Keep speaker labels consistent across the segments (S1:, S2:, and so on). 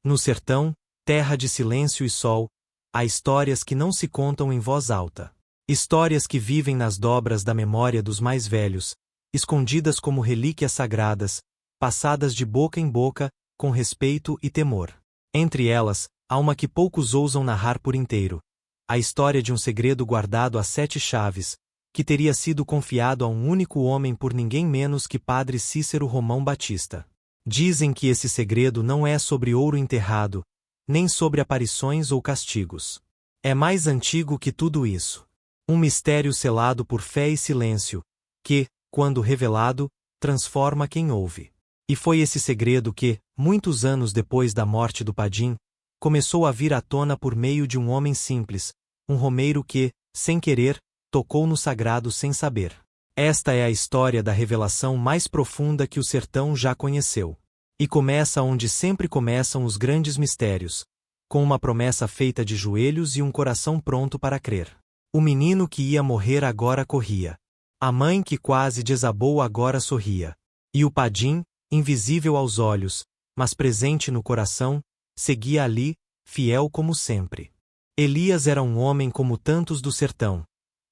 S1: No sertão, terra de silêncio e sol, há histórias que não se contam em voz alta. Histórias que vivem nas dobras da memória dos mais velhos, escondidas como relíquias sagradas, passadas de boca em boca, com respeito e temor. Entre elas, há uma que poucos ousam narrar por inteiro. A história de um segredo guardado a 7 chaves, que teria sido confiado a um único homem por ninguém menos que Padre Cícero Romão Batista. Dizem que esse segredo não é sobre ouro enterrado, nem sobre aparições ou castigos. É mais antigo que tudo isso. Um mistério selado por fé e silêncio, que, quando revelado, transforma quem ouve. E foi esse segredo que, muitos anos depois da morte do Padim, começou a vir à tona por meio de um homem simples, um romeiro que, sem querer, tocou no sagrado sem saber. Esta é a história da revelação mais profunda que o sertão já conheceu. E começa onde sempre começam os grandes mistérios, com uma promessa feita de joelhos e um coração pronto para crer. O menino que ia morrer agora corria. A mãe que quase desabou agora sorria. E o Padim, invisível aos olhos, mas presente no coração, seguia ali, fiel como sempre. Elias era um homem como tantos do sertão,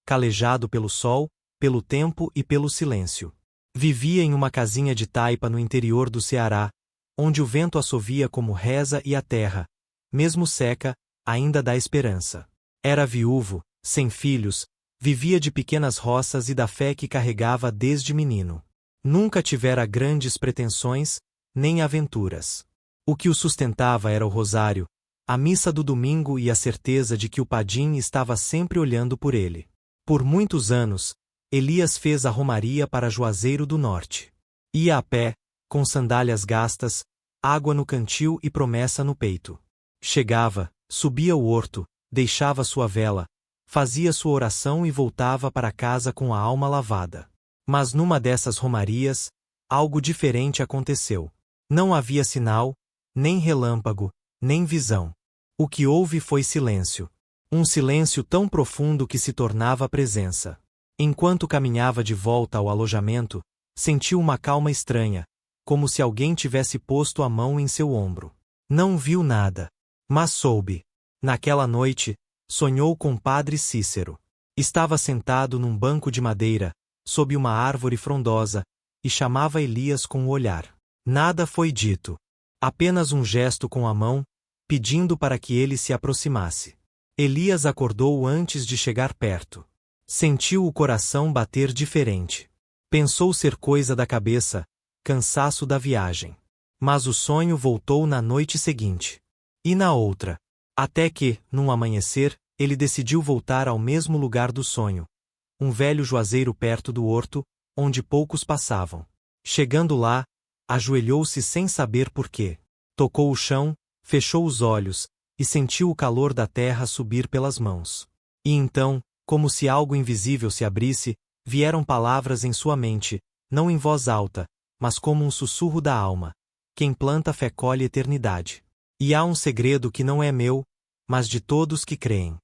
S1: calejado pelo sol, pelo tempo e pelo silêncio. Vivia em uma casinha de taipa no interior do Ceará, onde o vento assovia como reza e a terra, mesmo seca, ainda dá esperança. Era viúvo, sem filhos, vivia de pequenas roças e da fé que carregava desde menino. Nunca tivera grandes pretensões, nem aventuras. O que o sustentava era o rosário, a missa do domingo e a certeza de que o Padim estava sempre olhando por ele. Por muitos anos, Elias fez a romaria para Juazeiro do Norte. Ia a pé, com sandálias gastas, água no cantil e promessa no peito. Chegava, subia o horto, deixava sua vela, fazia sua oração e voltava para casa com a alma lavada. Mas numa dessas romarias, algo diferente aconteceu. Não havia sinal, nem relâmpago, nem visão. O que houve foi silêncio. Um silêncio tão profundo que se tornava presença. Enquanto caminhava de volta ao alojamento, sentiu uma calma estranha, como se alguém tivesse posto a mão em seu ombro. Não viu nada, mas soube. Naquela noite, sonhou com Padre Cícero. Estava sentado num banco de madeira, sob uma árvore frondosa, e chamava Elias com o olhar. Nada foi dito. Apenas um gesto com a mão, pedindo para que ele se aproximasse. Elias acordou antes de chegar perto. Sentiu o coração bater diferente. Pensou ser coisa da cabeça, cansaço da viagem. Mas o sonho voltou na noite seguinte. E na outra. Até que, num amanhecer, ele decidiu voltar ao mesmo lugar do sonho. Um velho juazeiro perto do horto, onde poucos passavam. Chegando lá, ajoelhou-se sem saber por quê. Tocou o chão, fechou os olhos, e sentiu o calor da terra subir pelas mãos. E então, como se algo invisível se abrisse, vieram palavras em sua mente, não em voz alta, mas como um sussurro da alma. Quem planta fé colhe eternidade. E há um segredo que não é meu, mas de todos que creem.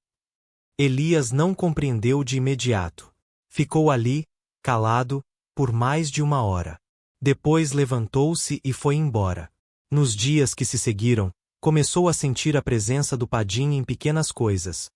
S1: Elias não compreendeu de imediato. Ficou ali, calado, por mais de 1 hora. Depois levantou-se e foi embora. Nos dias que se seguiram, começou a sentir a presença do Padim em pequenas coisas.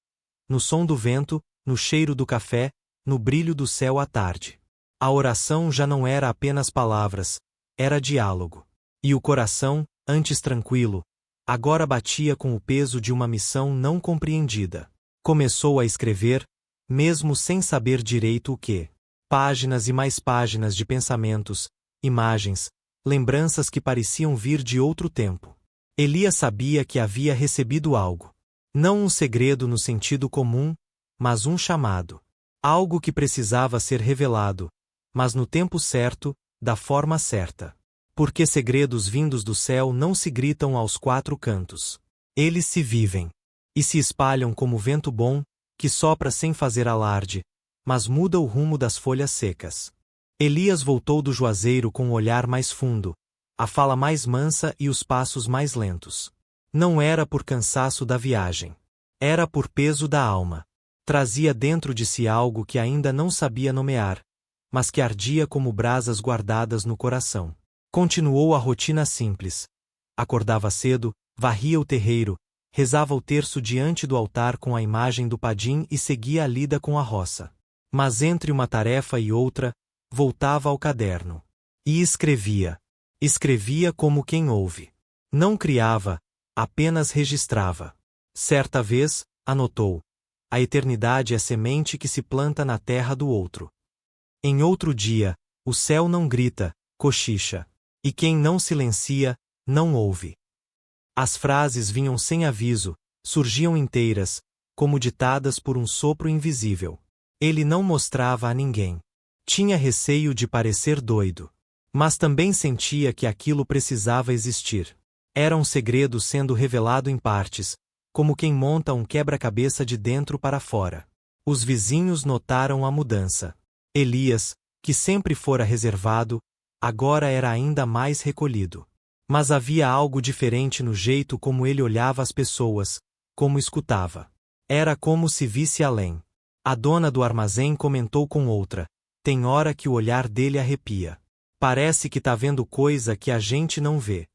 S1: No som do vento, no cheiro do café, no brilho do céu à tarde. A oração já não era apenas palavras, era diálogo. E o coração, antes tranquilo, agora batia com o peso de uma missão não compreendida. Começou a escrever, mesmo sem saber direito o que. Páginas e mais páginas de pensamentos, imagens, lembranças que pareciam vir de outro tempo. Elias sabia que havia recebido algo. Não um segredo no sentido comum, mas um chamado. Algo que precisava ser revelado, mas no tempo certo, da forma certa. Porque segredos vindos do céu não se gritam aos 4 cantos. Eles se vivem. E se espalham como vento bom, que sopra sem fazer alarde, mas muda o rumo das folhas secas. Elias voltou do juazeiro com um olhar mais fundo, a fala mais mansa e os passos mais lentos. Não era por cansaço da viagem. Era por peso da alma. Trazia dentro de si algo que ainda não sabia nomear, mas que ardia como brasas guardadas no coração. Continuou a rotina simples. Acordava cedo, varria o terreiro, rezava o terço diante do altar com a imagem do padim e seguia a lida com a roça. Mas entre uma tarefa e outra, voltava ao caderno. E escrevia. Escrevia como quem ouve. Não criava, apenas registrava. Certa vez, anotou: a eternidade é semente que se planta na terra do outro. Em outro dia, o céu não grita, cochicha. E quem não silencia, não ouve. As frases vinham sem aviso, surgiam inteiras, como ditadas por um sopro invisível. Ele não mostrava a ninguém. Tinha receio de parecer doido. Mas também sentia que aquilo precisava existir. Era um segredo sendo revelado em partes, como quem monta um quebra-cabeça de dentro para fora. Os vizinhos notaram a mudança. Elias, que sempre fora reservado, agora era ainda mais recolhido. Mas havia algo diferente no jeito como ele olhava as pessoas, como escutava. Era como se visse além. A dona do armazém comentou com outra: tem hora que o olhar dele arrepia. Parece que tá vendo coisa que a gente não vê.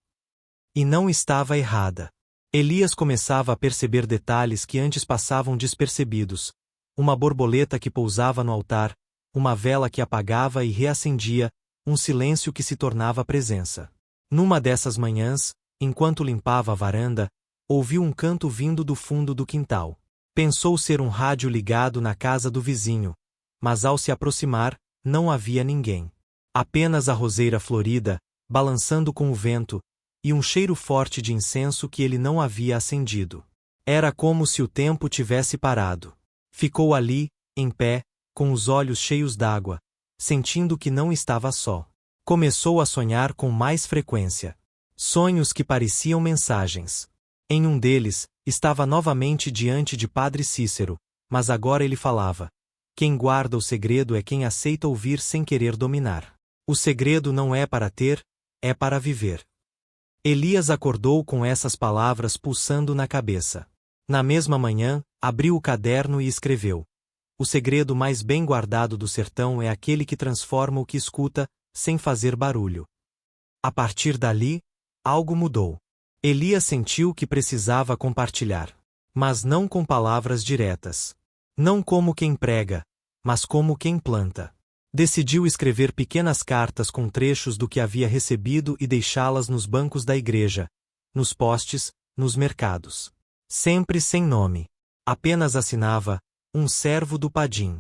S1: E não estava errada. Elias começava a perceber detalhes que antes passavam despercebidos. Uma borboleta que pousava no altar, uma vela que apagava e reacendia, um silêncio que se tornava presença. Numa dessas manhãs, enquanto limpava a varanda, ouviu um canto vindo do fundo do quintal. Pensou ser um rádio ligado na casa do vizinho, mas ao se aproximar, não havia ninguém. Apenas a roseira florida, balançando com o vento, e um cheiro forte de incenso que ele não havia acendido. Era como se o tempo tivesse parado. Ficou ali, em pé, com os olhos cheios d'água, sentindo que não estava só. Começou a sonhar com mais frequência. Sonhos que pareciam mensagens. Em um deles, estava novamente diante de Padre Cícero, mas agora ele falava: quem guarda o segredo é quem aceita ouvir sem querer dominar. O segredo não é para ter, é para viver. Elias acordou com essas palavras pulsando na cabeça. Na mesma manhã, abriu o caderno e escreveu: o segredo mais bem guardado do sertão é aquele que transforma o que escuta, sem fazer barulho. A partir dali, algo mudou. Elias sentiu que precisava compartilhar. Mas não com palavras diretas. Não como quem prega, mas como quem planta. Decidiu escrever pequenas cartas com trechos do que havia recebido e deixá-las nos bancos da igreja, nos postes, nos mercados. Sempre sem nome. Apenas assinava: um servo do padim.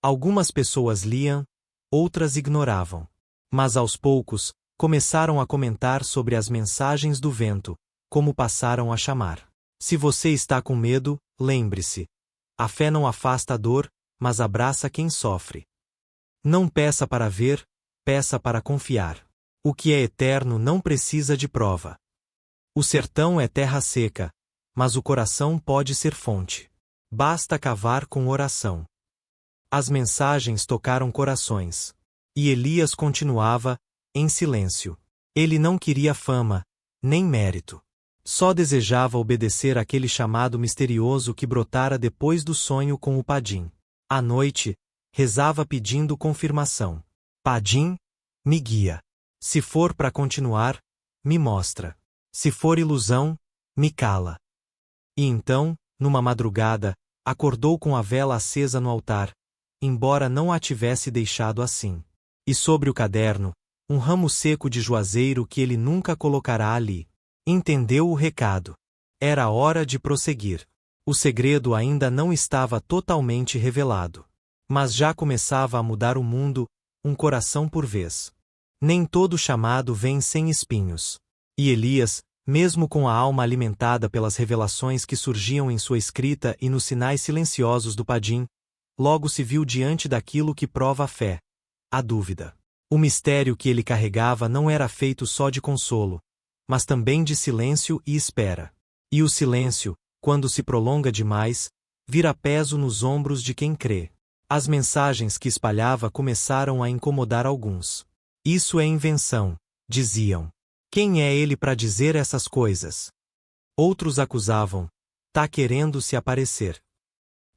S1: Algumas pessoas liam, outras ignoravam. Mas aos poucos, começaram a comentar sobre as mensagens do vento, como passaram a chamar. Se você está com medo, lembre-se: a fé não afasta a dor, mas abraça quem sofre. Não peça para ver, peça para confiar. O que é eterno não precisa de prova. O sertão é terra seca, mas o coração pode ser fonte. Basta cavar com oração. As mensagens tocaram corações. E Elias continuava, em silêncio. Ele não queria fama, nem mérito. Só desejava obedecer àquele chamado misterioso que brotara depois do sonho com o padim. À noite, rezava pedindo confirmação. Padim, me guia. Se for para continuar, me mostra. Se for ilusão, me cala. E então, numa madrugada, acordou com a vela acesa no altar, embora não a tivesse deixado assim. E sobre o caderno, um ramo seco de juazeiro que ele nunca colocará ali. Entendeu o recado. Era hora de prosseguir. O segredo ainda não estava totalmente revelado. Mas já começava a mudar o mundo, um coração por vez. Nem todo chamado vem sem espinhos. E Elias, mesmo com a alma alimentada pelas revelações que surgiam em sua escrita e nos sinais silenciosos do padim, logo se viu diante daquilo que prova a fé: a dúvida. O mistério que ele carregava não era feito só de consolo, mas também de silêncio e espera. E o silêncio, quando se prolonga demais, vira peso nos ombros de quem crê. As mensagens que espalhava começaram a incomodar alguns. Isso é invenção, diziam. Quem é ele para dizer essas coisas? Outros acusavam: tá querendo se aparecer.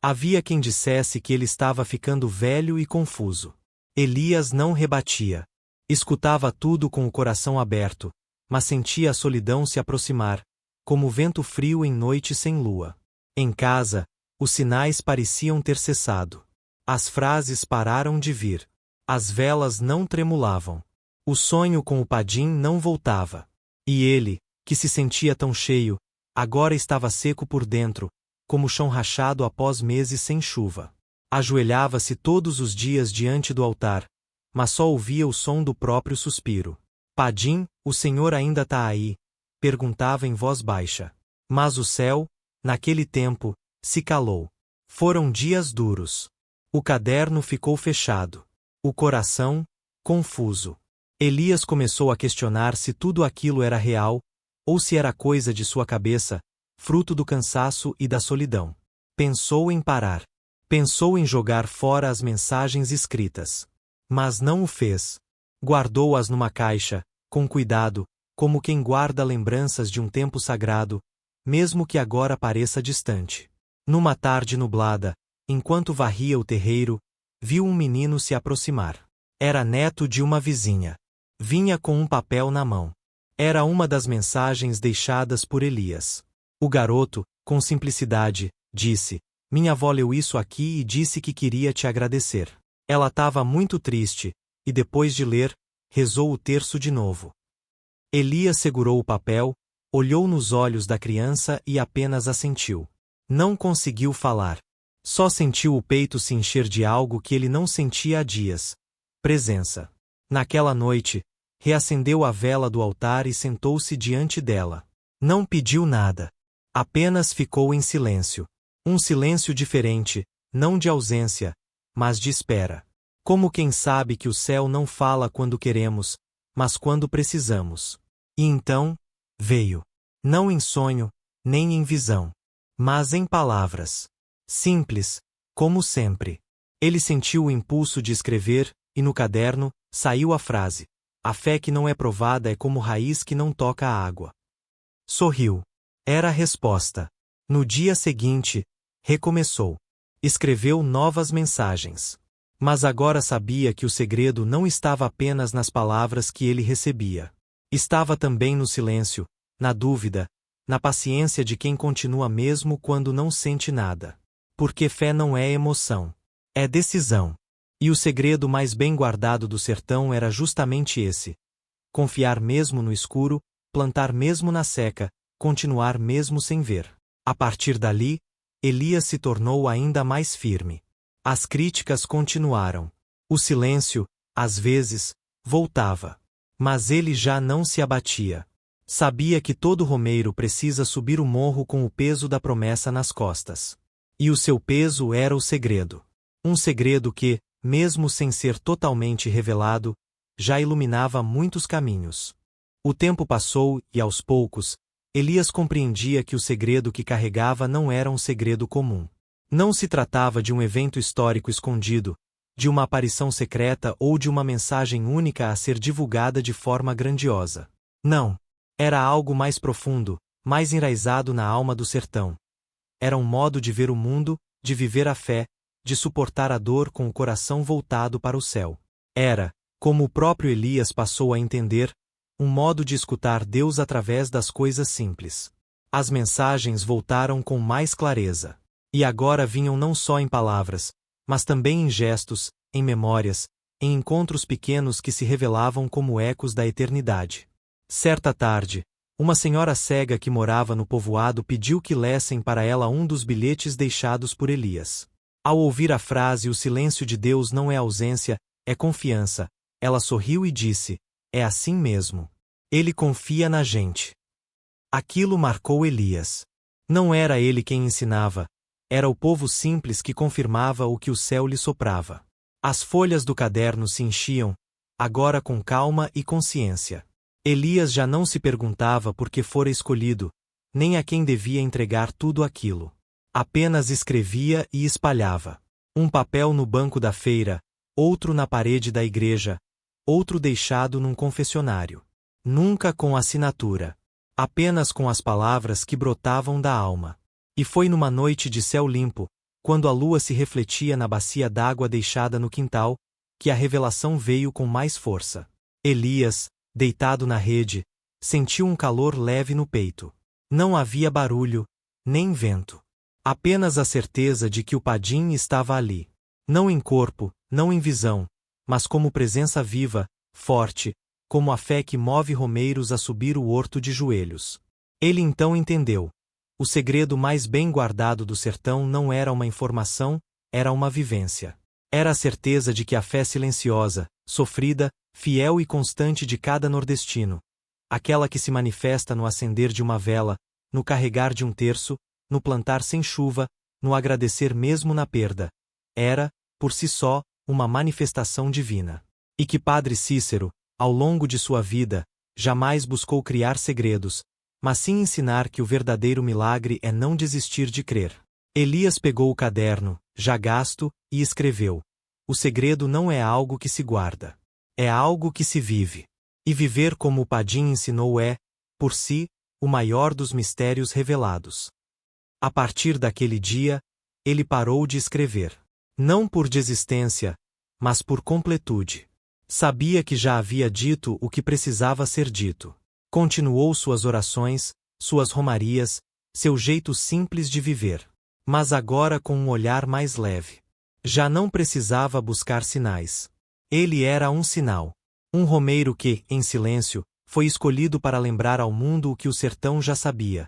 S1: Havia quem dissesse que ele estava ficando velho e confuso. Elias não rebatia. Escutava tudo com o coração aberto, mas sentia a solidão se aproximar, como vento frio em noite sem lua. Em casa, os sinais pareciam ter cessado. As frases pararam de vir. As velas não tremulavam. O sonho com o Padim não voltava. E ele, que se sentia tão cheio, agora estava seco por dentro, como chão rachado após meses sem chuva. Ajoelhava-se todos os dias diante do altar, mas só ouvia o som do próprio suspiro. Padim, o Senhor ainda tá aí? Perguntava em voz baixa. Mas o céu, naquele tempo, se calou. Foram dias duros. O caderno ficou fechado. O coração, confuso. Elias começou a questionar se tudo aquilo era real, ou se era coisa de sua cabeça, fruto do cansaço e da solidão. Pensou em parar. Pensou em jogar fora as mensagens escritas. Mas não o fez. Guardou-as numa caixa, com cuidado, como quem guarda lembranças de um tempo sagrado, mesmo que agora pareça distante. Numa tarde nublada, enquanto varria o terreiro, viu um menino se aproximar. Era neto de uma vizinha. Vinha com um papel na mão. Era uma das mensagens deixadas por Elias. O garoto, com simplicidade, disse: "Minha avó leu isso aqui e disse que queria te agradecer. Ela estava muito triste, e depois de ler, rezou o terço de novo." Elias segurou o papel, olhou nos olhos da criança e apenas assentiu. Não conseguiu falar. Só sentiu o peito se encher de algo que ele não sentia há dias: presença. Naquela noite, reacendeu a vela do altar e sentou-se diante dela. Não pediu nada. Apenas ficou em silêncio. Um silêncio diferente, não de ausência, mas de espera. Como quem sabe que o céu não fala quando queremos, mas quando precisamos. E então, veio. Não em sonho, nem em visão, mas em palavras. Simples, como sempre. Ele sentiu o impulso de escrever, e no caderno, saiu a frase: "A fé que não é provada é como raiz que não toca a água." Sorriu. Era a resposta. No dia seguinte, recomeçou. Escreveu novas mensagens. Mas agora sabia que o segredo não estava apenas nas palavras que ele recebia. Estava também no silêncio, na dúvida, na paciência de quem continua mesmo quando não sente nada. Porque fé não é emoção. É decisão. E o segredo mais bem guardado do sertão era justamente esse: confiar mesmo no escuro, plantar mesmo na seca, continuar mesmo sem ver. A partir dali, Elias se tornou ainda mais firme. As críticas continuaram. O silêncio, às vezes, voltava. Mas ele já não se abatia. Sabia que todo romeiro precisa subir o morro com o peso da promessa nas costas. E o seu peso era o segredo. Um segredo que, mesmo sem ser totalmente revelado, já iluminava muitos caminhos. O tempo passou e, aos poucos, Elias compreendia que o segredo que carregava não era um segredo comum. Não se tratava de um evento histórico escondido, de uma aparição secreta ou de uma mensagem única a ser divulgada de forma grandiosa. Não. Era algo mais profundo, mais enraizado na alma do sertão. Era um modo de ver o mundo, de viver a fé, de suportar a dor com o coração voltado para o céu. Era, como o próprio Elias passou a entender, um modo de escutar Deus através das coisas simples. As mensagens voltaram com mais clareza. E agora vinham não só em palavras, mas também em gestos, em memórias, em encontros pequenos que se revelavam como ecos da eternidade. Certa tarde, uma senhora cega que morava no povoado pediu que lessem para ela um dos bilhetes deixados por Elias. Ao ouvir a frase "O silêncio de Deus não é ausência, é confiança", ela sorriu e disse: "É assim mesmo. Ele confia na gente." Aquilo marcou Elias. Não era ele quem ensinava, era o povo simples que confirmava o que o céu lhe soprava. As folhas do caderno se enchiam, agora com calma e consciência. Elias já não se perguntava por que fora escolhido, nem a quem devia entregar tudo aquilo. Apenas escrevia e espalhava. Um papel no banco da feira, outro na parede da igreja, outro deixado num confessionário. Nunca com assinatura. Apenas com as palavras que brotavam da alma. E foi numa noite de céu limpo, quando a lua se refletia na bacia d'água deixada no quintal, que a revelação veio com mais força. Elias, deitado na rede, sentiu um calor leve no peito. Não havia barulho, nem vento. Apenas a certeza de que o Padim estava ali. Não em corpo, não em visão, mas como presença viva, forte, como a fé que move romeiros a subir o horto de joelhos. Ele então entendeu. O segredo mais bem guardado do sertão não era uma informação, era uma vivência. Era a certeza de que a fé silenciosa, sofrida, fiel e constante de cada nordestino, aquela que se manifesta no acender de uma vela, no carregar de um terço, no plantar sem chuva, no agradecer mesmo na perda, era, por si só, uma manifestação divina. E que Padre Cícero, ao longo de sua vida, jamais buscou criar segredos, mas sim ensinar que o verdadeiro milagre é não desistir de crer. Elias pegou o caderno, já gasto, e escreveu: o segredo não é algo que se guarda. É algo que se vive. E viver como o Padim ensinou é, por si, o maior dos mistérios revelados. A partir daquele dia, ele parou de escrever. Não por desistência, mas por completude. Sabia que já havia dito o que precisava ser dito. Continuou suas orações, suas romarias, seu jeito simples de viver. Mas agora com um olhar mais leve. Já não precisava buscar sinais. Ele era um sinal. Um romeiro que, em silêncio, foi escolhido para lembrar ao mundo o que o sertão já sabia.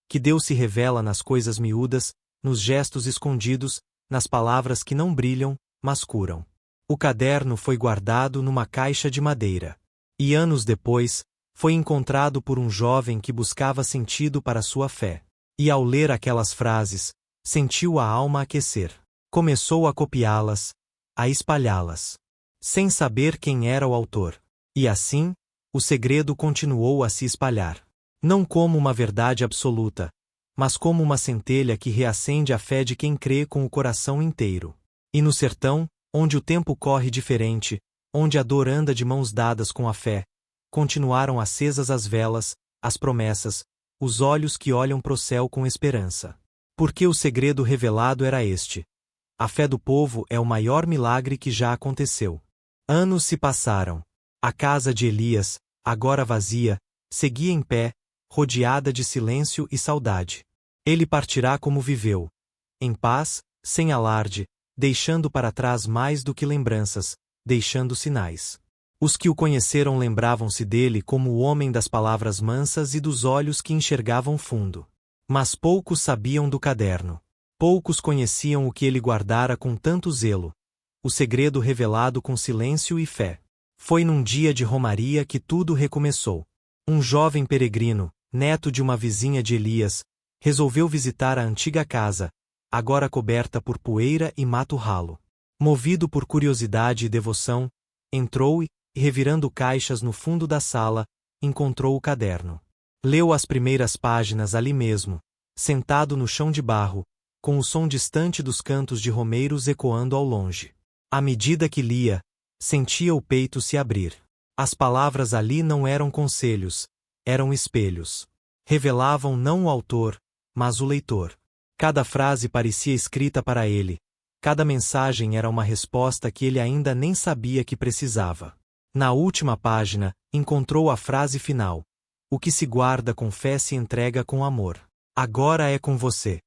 S1: Que Deus se revela nas coisas miúdas, nos gestos escondidos, nas palavras que não brilham, mas curam. O caderno foi guardado numa caixa de madeira. E anos depois, foi encontrado por um jovem que buscava sentido para sua fé. E ao ler aquelas frases, sentiu a alma aquecer. Começou a copiá-las, a espalhá-las, sem saber quem era o autor. E assim, o segredo continuou a se espalhar. Não como uma verdade absoluta, mas como uma centelha que reacende a fé de quem crê com o coração inteiro. E no sertão, onde o tempo corre diferente, onde a dor anda de mãos dadas com a fé, continuaram acesas as velas, as promessas, os olhos que olham pro céu com esperança. Porque o segredo revelado era este: a fé do povo é o maior milagre que já aconteceu. Anos se passaram. A casa de Elias, agora vazia, seguia em pé, rodeada de silêncio e saudade. Ele partirá como viveu, em paz, sem alarde, deixando para trás mais do que lembranças, deixando sinais. Os que o conheceram lembravam-se dele como o homem das palavras mansas e dos olhos que enxergavam fundo. Mas poucos sabiam do caderno. Poucos conheciam o que ele guardara com tanto zelo, o segredo revelado com silêncio e fé. Foi num dia de romaria que tudo recomeçou. Um jovem peregrino, neto de uma vizinha de Elias, resolveu visitar a antiga casa, agora coberta por poeira e mato ralo. Movido por curiosidade e devoção, entrou e, revirando caixas no fundo da sala, encontrou o caderno. Leu as primeiras páginas ali mesmo, sentado no chão de barro, com o som distante dos cantos de romeiros ecoando ao longe. À medida que lia, sentia o peito se abrir. As palavras ali não eram conselhos, eram espelhos. Revelavam não o autor, mas o leitor. Cada frase parecia escrita para ele. Cada mensagem era uma resposta que ele ainda nem sabia que precisava. Na última página, encontrou a frase final: o que se guarda com fé se entrega com amor. Agora é com você.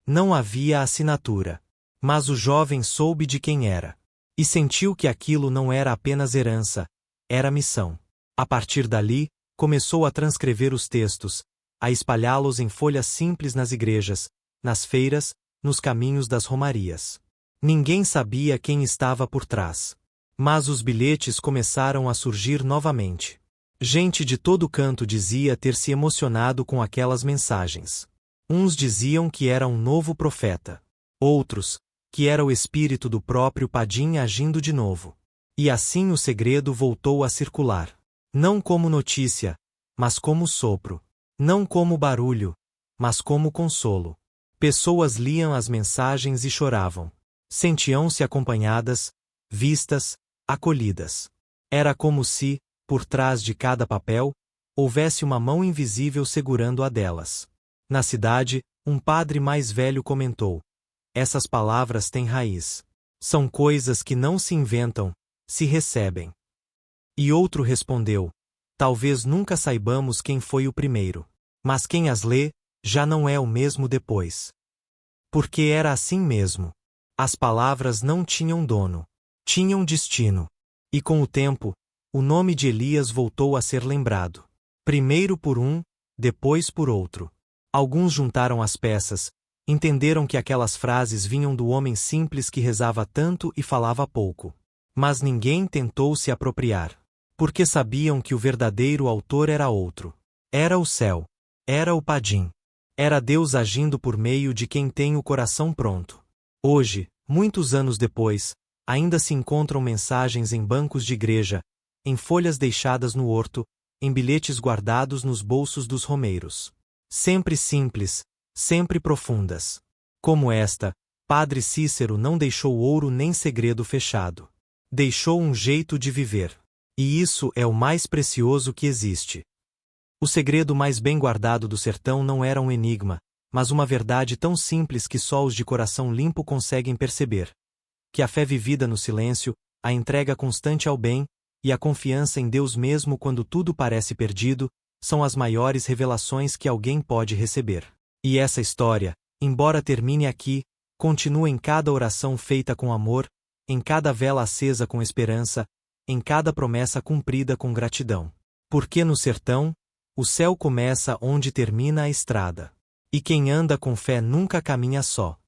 S1: Não havia assinatura. Mas o jovem soube de quem era. E sentiu que aquilo não era apenas herança, era missão. A partir dali, começou a transcrever os textos, a espalhá-los em folhas simples nas igrejas, nas feiras, nos caminhos das romarias. Ninguém sabia quem estava por trás. Mas os bilhetes começaram a surgir novamente. Gente de todo canto dizia ter se emocionado com aquelas mensagens. Uns diziam que era um novo profeta. Outros, que era o espírito do próprio Padim agindo de novo. E assim o segredo voltou a circular. Não como notícia, mas como sopro. Não como barulho, mas como consolo. Pessoas liam as mensagens e choravam. Sentiam-se acompanhadas, vistas, acolhidas. Era como se, por trás de cada papel, houvesse uma mão invisível segurando a delas. Na cidade, um padre mais velho comentou: essas palavras têm raiz. São coisas que não se inventam, se recebem. E outro respondeu: talvez nunca saibamos quem foi o primeiro. Mas quem as lê, já não é o mesmo depois. Porque era assim mesmo. As palavras não tinham dono. Tinham destino. E com o tempo, o nome de Elias voltou a ser lembrado. Primeiro por um, depois por outro. Alguns juntaram as peças, entenderam que aquelas frases vinham do homem simples que rezava tanto e falava pouco. Mas ninguém tentou se apropriar. Porque sabiam que o verdadeiro autor era outro. Era o céu. Era o Padim. Era Deus agindo por meio de quem tem o coração pronto. Hoje, muitos anos depois, ainda se encontram mensagens em bancos de igreja, em folhas deixadas no horto, em bilhetes guardados nos bolsos dos romeiros. Sempre simples, sempre profundas. Como esta, Padre Cícero não deixou ouro nem segredo fechado. Deixou um jeito de viver. E isso é o mais precioso que existe. O segredo mais bem guardado do sertão não era um enigma, mas uma verdade tão simples que só os de coração limpo conseguem perceber. Que a fé vivida no silêncio, a entrega constante ao bem, e a confiança em Deus mesmo quando tudo parece perdido, são as maiores revelações que alguém pode receber. E essa história, embora termine aqui, continua em cada oração feita com amor, em cada vela acesa com esperança, em cada promessa cumprida com gratidão. Porque no sertão, o céu começa onde termina a estrada. E quem anda com fé nunca caminha só.